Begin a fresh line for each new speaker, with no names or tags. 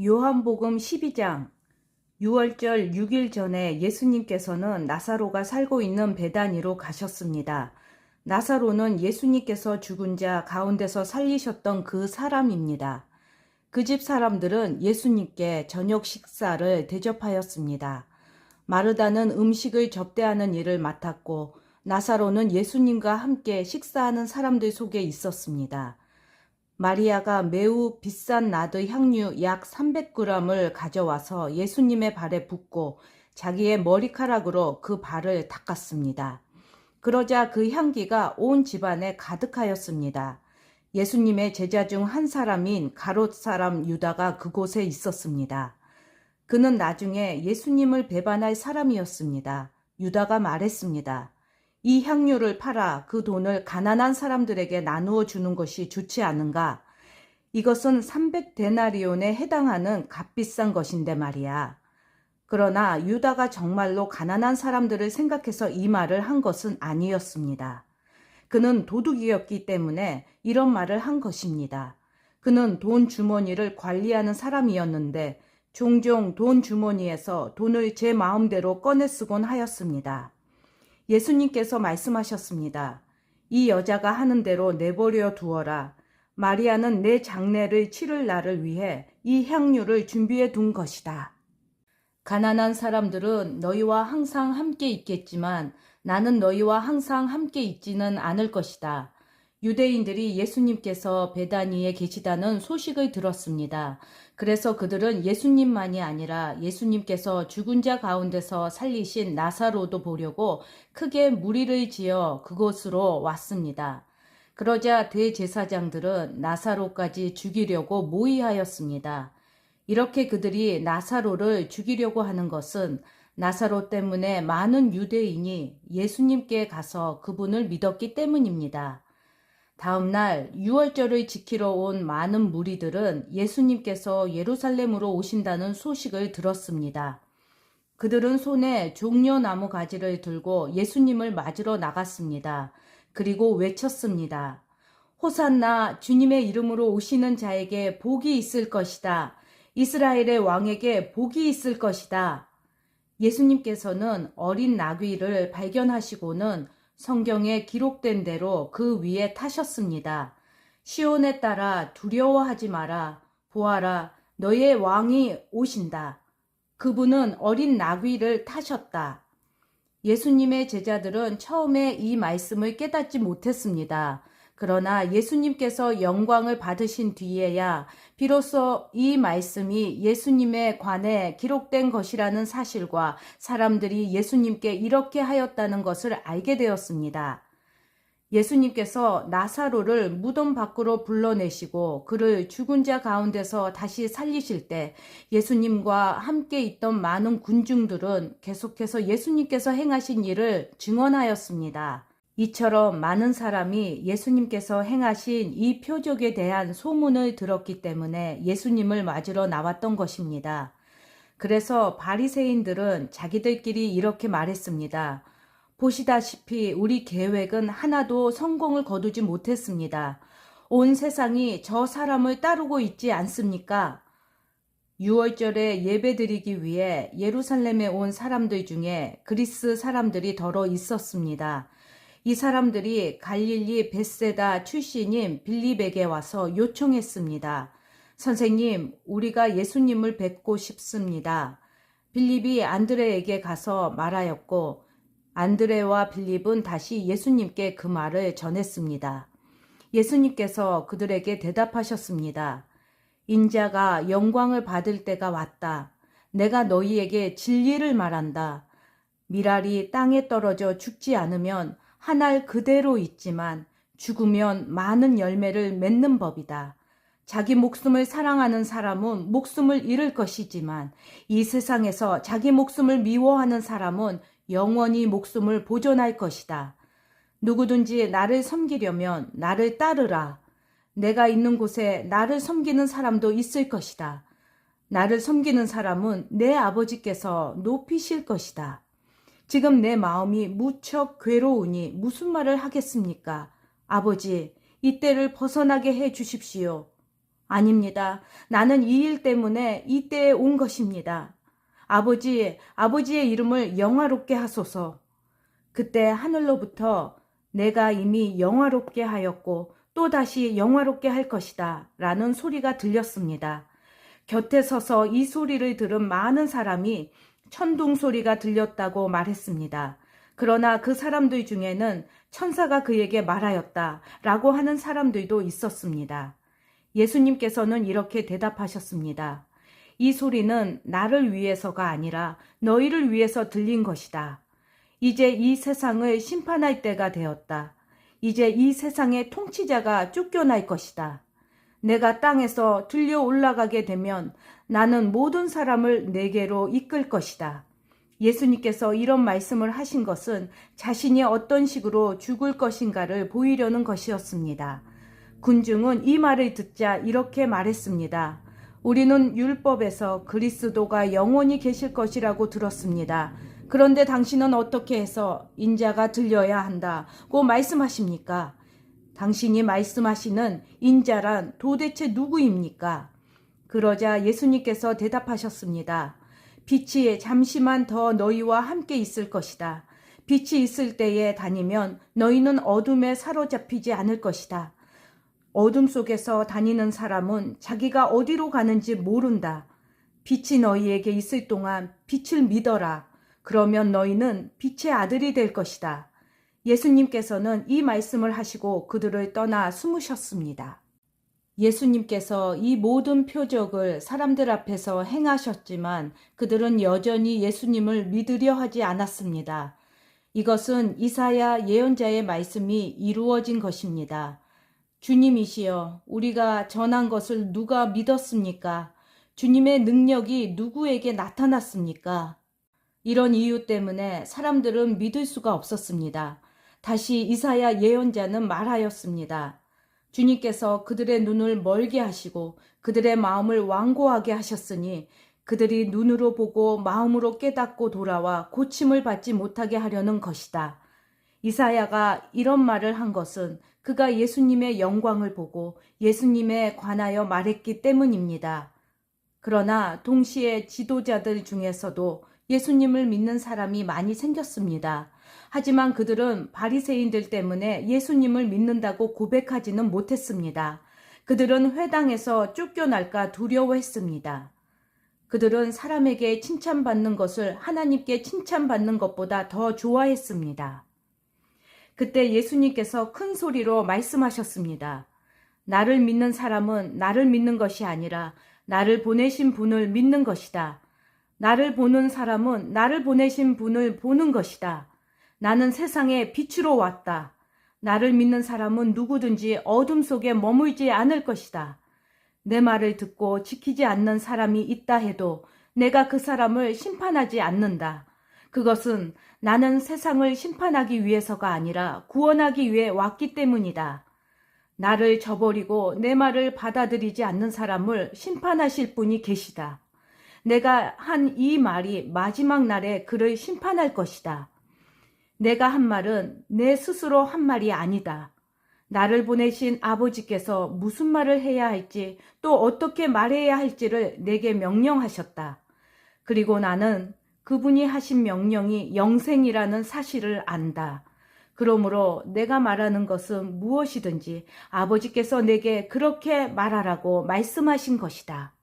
요한복음 12장 6월절 6일 전에 예수님께서는 나사로가 살고 있는 베다니로 가셨습니다. 나사로는 예수님께서 죽은 자 가운데서 살리셨던 그 사람입니다. 그 집 사람들은 예수님께 저녁 식사를 대접하였습니다. 마르다는 음식을 접대하는 일을 맡았고 나사로는 예수님과 함께 식사하는 사람들 속에 있었습니다. 마리아가 매우 비싼 나드 향유 약 300g을 가져와서 예수님의 발에 붓고 자기의 머리카락으로 그 발을 닦았습니다. 그러자 그 향기가 온 집안에 가득하였습니다. 예수님의 제자 중 한 사람인 가롯 사람 유다가 그곳에 있었습니다. 그는 나중에 예수님을 배반할 사람이었습니다. 유다가 말했습니다. 이 향유를 팔아 그 돈을 가난한 사람들에게 나누어 주는 것이 좋지 않은가? 이것은 300데나리온에 해당하는 값비싼 것인데 말이야. 그러나 유다가 정말로 가난한 사람들을 생각해서 이 말을 한 것은 아니었습니다. 그는 도둑이었기 때문에 이런 말을 한 것입니다. 그는 돈 주머니를 관리하는 사람이었는데 종종 돈 주머니에서 돈을 제 마음대로 꺼내 쓰곤 하였습니다. 예수님께서 말씀하셨습니다. 이 여자가 하는 대로 내버려 두어라. 마리아는 내 장례를 치를 날을 위해 이 향유를 준비해 둔 것이다. 가난한 사람들은 너희와 항상 함께 있겠지만 나는 너희와 항상 함께 있지는 않을 것이다. 유대인들이 예수님께서 베다니에 계시다는 소식을 들었습니다. 그래서 그들은 예수님만이 아니라 예수님께서 죽은 자 가운데서 살리신 나사로도 보려고 크게 무리를 지어 그곳으로 왔습니다. 그러자 대제사장들은 나사로까지 죽이려고 모의하였습니다. 이렇게 그들이 나사로를 죽이려고 하는 것은 나사로 때문에 많은 유대인이 예수님께 가서 그분을 믿었기 때문입니다. 다음 날 유월절을 지키러 온 많은 무리들은 예수님께서 예루살렘으로 오신다는 소식을 들었습니다. 그들은 손에 종려나무 가지를 들고 예수님을 맞으러 나갔습니다. 그리고 외쳤습니다. 호산나 주님의 이름으로 오시는 자에게 복이 있을 것이다. 이스라엘의 왕에게 복이 있을 것이다. 예수님께서는 어린 나귀를 발견하시고는 성경에 기록된 대로 그 위에 타셨습니다. 시온에 따라 두려워하지 마라. 보아라, 너의 왕이 오신다. 그분은 어린 나귀를 타셨다. 예수님의 제자들은 처음에 이 말씀을 깨닫지 못했습니다. 그러나 예수님께서 영광을 받으신 뒤에야 비로소 이 말씀이 예수님에 관해 기록된 것이라는 사실과 사람들이 예수님께 이렇게 하였다는 것을 알게 되었습니다. 예수님께서 나사로를 무덤 밖으로 불러내시고 그를 죽은 자 가운데서 다시 살리실 때 예수님과 함께 있던 많은 군중들은 계속해서 예수님께서 행하신 일을 증언하였습니다. 이처럼 많은 사람이 예수님께서 행하신 이 표적에 대한 소문을 들었기 때문에 예수님을 맞으러 나왔던 것입니다. 그래서 바리새인들은 자기들끼리 이렇게 말했습니다. 보시다시피 우리 계획은 하나도 성공을 거두지 못했습니다. 온 세상이 저 사람을 따르고 있지 않습니까? 유월절에 예배드리기 위해 예루살렘에 온 사람들 중에 그리스 사람들이 더러 있었습니다. 이 사람들이 갈릴리 벳세다 출신인 빌립에게 와서 요청했습니다. 선생님, 우리가 예수님을 뵙고 싶습니다. 빌립이 안드레에게 가서 말하였고 안드레와 빌립은 다시 예수님께 그 말을 전했습니다. 예수님께서 그들에게 대답하셨습니다. 인자가 영광을 받을 때가 왔다. 내가 너희에게 진리를 말한다. 밀알이 땅에 떨어져 죽지 않으면 한 알 그대로 있지만 죽으면 많은 열매를 맺는 법이다. 자기 목숨을 사랑하는 사람은 목숨을 잃을 것이지만 이 세상에서 자기 목숨을 미워하는 사람은 영원히 목숨을 보존할 것이다. 누구든지 나를 섬기려면 나를 따르라. 내가 있는 곳에 나를 섬기는 사람도 있을 것이다. 나를 섬기는 사람은 내 아버지께서 높이실 것이다. 지금 내 마음이 무척 괴로우니 무슨 말을 하겠습니까? 아버지, 이 때를 벗어나게 해 주십시오. 아닙니다. 나는 이 일 때문에 이때에 온 것입니다. 아버지의 이름을 영화롭게 하소서. 그때 하늘로부터 내가 이미 영화롭게 하였고 또다시 영화롭게 할 것이다 라는 소리가 들렸습니다. 곁에 서서 이 소리를 들은 많은 사람이 천둥 소리가 들렸다고 말했습니다. 그러나 그 사람들 중에는 천사가 그에게 말하였다 라고 하는 사람들도 있었습니다. 예수님께서는 이렇게 대답하셨습니다. 이 소리는 나를 위해서가 아니라 너희를 위해서 들린 것이다. 이제 이 세상을 심판할 때가 되었다. 이제 이 세상의 통치자가 쫓겨날 것이다. 내가 땅에서 들려 올라가게 되면 나는 모든 사람을 내게로 이끌 것이다. 예수님께서 이런 말씀을 하신 것은 자신이 어떤 식으로 죽을 것인가를 보이려는 것이었습니다. 군중은 이 말을 듣자 이렇게 말했습니다. 우리는 율법에서 그리스도가 영원히 계실 것이라고 들었습니다. 그런데 당신은 어떻게 해서 인자가 들려야 한다고 말씀하십니까? 당신이 말씀하시는 인자란 도대체 누구입니까? 그러자 예수님께서 대답하셨습니다. 빛이 잠시만 더 너희와 함께 있을 것이다. 빛이 있을 때에 다니면 너희는 어둠에 사로잡히지 않을 것이다. 어둠 속에서 다니는 사람은 자기가 어디로 가는지 모른다. 빛이 너희에게 있을 동안 빛을 믿어라. 그러면 너희는 빛의 아들이 될 것이다. 예수님께서는 이 말씀을 하시고 그들을 떠나 숨으셨습니다. 예수님께서 이 모든 표적을 사람들 앞에서 행하셨지만 그들은 여전히 예수님을 믿으려 하지 않았습니다. 이것은 이사야 예언자의 말씀이 이루어진 것입니다. 주님이시여, 우리가 전한 것을 누가 믿었습니까? 주님의 능력이 누구에게 나타났습니까? 이런 이유 때문에 사람들은 믿을 수가 없었습니다. 다시 이사야 예언자는 말하였습니다. 주님께서 그들의 눈을 멀게 하시고 그들의 마음을 완고하게 하셨으니 그들이 눈으로 보고 마음으로 깨닫고 돌아와 고침을 받지 못하게 하려는 것이다. 이사야가 이런 말을 한 것은 그가 예수님의 영광을 보고 예수님에 관하여 말했기 때문입니다. 그러나 동시에 지도자들 중에서도 예수님을 믿는 사람이 많이 생겼습니다. 하지만 그들은 바리새인들 때문에 예수님을 믿는다고 고백하지는 못했습니다. 그들은 회당에서 쫓겨날까 두려워했습니다. 그들은 사람에게 칭찬받는 것을 하나님께 칭찬받는 것보다 더 좋아했습니다. 그때 예수님께서 큰 소리로 말씀하셨습니다. 나를 믿는 사람은 나를 믿는 것이 아니라 나를 보내신 분을 믿는 것이다. 나를 보는 사람은 나를 보내신 분을 보는 것이다. 나는 세상에 빛으로 왔다. 나를 믿는 사람은 누구든지 어둠 속에 머물지 않을 것이다. 내 말을 듣고 지키지 않는 사람이 있다 해도 내가 그 사람을 심판하지 않는다. 그것은 나는 세상을 심판하기 위해서가 아니라 구원하기 위해 왔기 때문이다. 나를 저버리고 내 말을 받아들이지 않는 사람을 심판하실 분이 계시다. 내가 한 이 말이 마지막 날에 그를 심판할 것이다. 내가 한 말은 내 스스로 한 말이 아니다. 나를 보내신 아버지께서 무슨 말을 해야 할지 또 어떻게 말해야 할지를 내게 명령하셨다. 그리고 나는 그분이 하신 명령이 영생이라는 사실을 안다. 그러므로 내가 말하는 것은 무엇이든지 아버지께서 내게 그렇게 말하라고 말씀하신 것이다.